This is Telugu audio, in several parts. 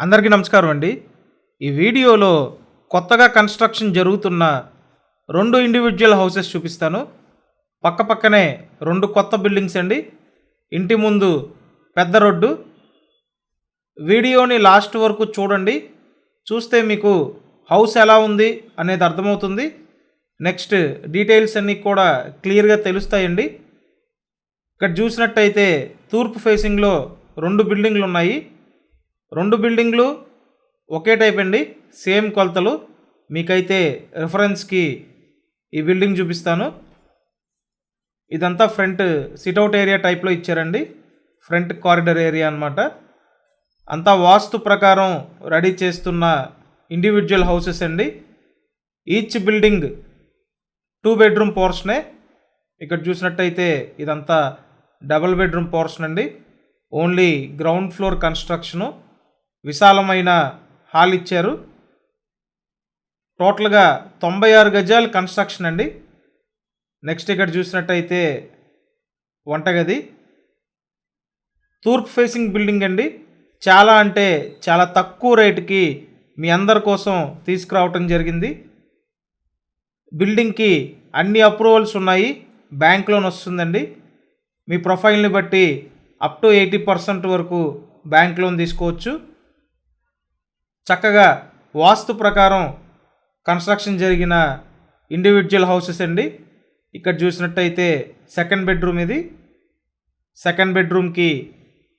అందరికీ నమస్కారం అండి. ఈ వీడియోలో కొత్తగా కన్స్ట్రక్షన్ జరుగుతున్న 2 ఇండివిజువల్ హౌసెస్ చూపిస్తాను. పక్కపక్కనే 2 కొత్త బిల్డింగ్స్ అండి. ఇంటి ముందు పెద్ద రోడ్డు. వీడియోని లాస్ట్ వరకు చూడండి. చూస్తే మీకు హౌస్ ఎలా ఉంది అనేది అర్థమవుతుంది. నెక్స్ట్ డీటెయిల్స్ అన్నీ కూడా క్లియర్గా తెలుస్తాయండి. ఇక్కడ చూసినట్టయితే తూర్పు ఫేసింగ్లో 2 బిల్డింగ్లు ఉన్నాయి. 2 బిల్డింగ్లు ఒకే టైప్ అండి, సేమ్ కొలతలు. మీకైతే రిఫరెన్స్కి ఈ బిల్డింగ్ చూపిస్తాను. ఇదంతా ఫ్రంట్ సిట్అవుట్ ఏరియా టైప్లో ఇచ్చారండి. ఫ్రంట్ కారిడర్ ఏరియా అన్నమాట. అంతా వాస్తు ప్రకారం రెడీ చేస్తున్న ఇండివిజువల్ హౌసెస్ అండి. ఈచ్ బిల్డింగ్ 2 బెడ్రూమ్ పోర్షనే. ఇక్కడ చూసినట్టయితే ఇదంతా డబుల్ బెడ్రూమ్ పోర్షన్ అండి. Only ground floor construction. విశాలమైన హాల్ ఇచ్చారు. టోటల్గా 96 గజాలు కన్స్ట్రక్షన్ అండి. నెక్స్ట్ ఇక్కడ చూసినట్టయితే వంటగది. తూర్పు ఫేసింగ్ బిల్డింగ్ అండి. చాలా అంటే చాలా తక్కువ రేటుకి మీ అందరి కోసం తీసుకురావటం జరిగింది. బిల్డింగ్కి అన్ని అప్రూవల్స్ ఉన్నాయి. బ్యాంక్ లోన్ వస్తుందండి. మీ ప్రొఫైల్ని బట్టి అప్ టు 80% వరకు బ్యాంక్ లోన్ తీసుకోవచ్చు. చక్కగా వాస్తు ప్రకారం కన్స్ట్రక్షన్ జరిగిన ఇండివిజువల్ హౌసెస్ అండి. ఇక్కడ చూసినట్టయితే సెకండ్ బెడ్రూమ్ ఇది. సెకండ్ బెడ్రూమ్కి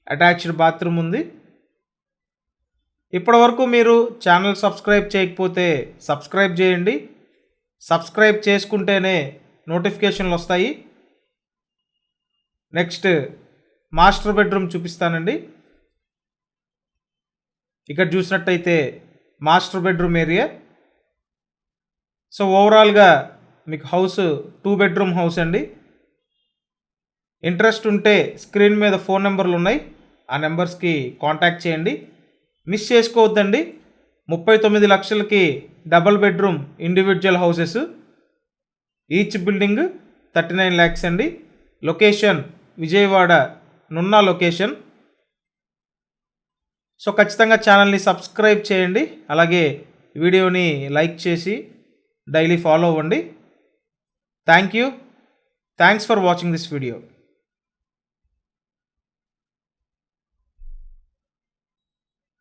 అటాచ్డ్ బాత్రూమ్ ఉంది. ఇప్పటివరకు మీరు ఛానల్ సబ్స్క్రైబ్ చేయకపోతే సబ్స్క్రైబ్ చేయండి. సబ్స్క్రైబ్ చేసుకుంటేనే నోటిఫికేషన్లు వస్తాయి. నెక్స్ట్ మాస్టర్ బెడ్రూమ్ చూపిస్తానండి. ఇక్కడ చూసినట్టయితే మాస్టర్ బెడ్రూమ్ ఏరియా. సో ఓవరాల్గా మీకు హౌస్ 2 బెడ్రూమ్ హౌస్ అండి. ఇంట్రెస్ట్ ఉంటే స్క్రీన్ మీద ఫోన్ నెంబర్లు ఉన్నాయి. ఆ నెంబర్స్కి కాంటాక్ట్ చేయండి. మిస్ చేసుకోవద్దండి. 39 లక్షలకి double bedroom individual houses. Each building 39 lakhs అండి. Location Vijayawada Nunna location. So ఖచ్చితంగా ఛానల్ని సబ్స్క్రైబ్ చేయండి. అలాగే వీడియోని లైక్ చేసి డైలీ ఫాలో అవ్వండి. Thanks for watching this video.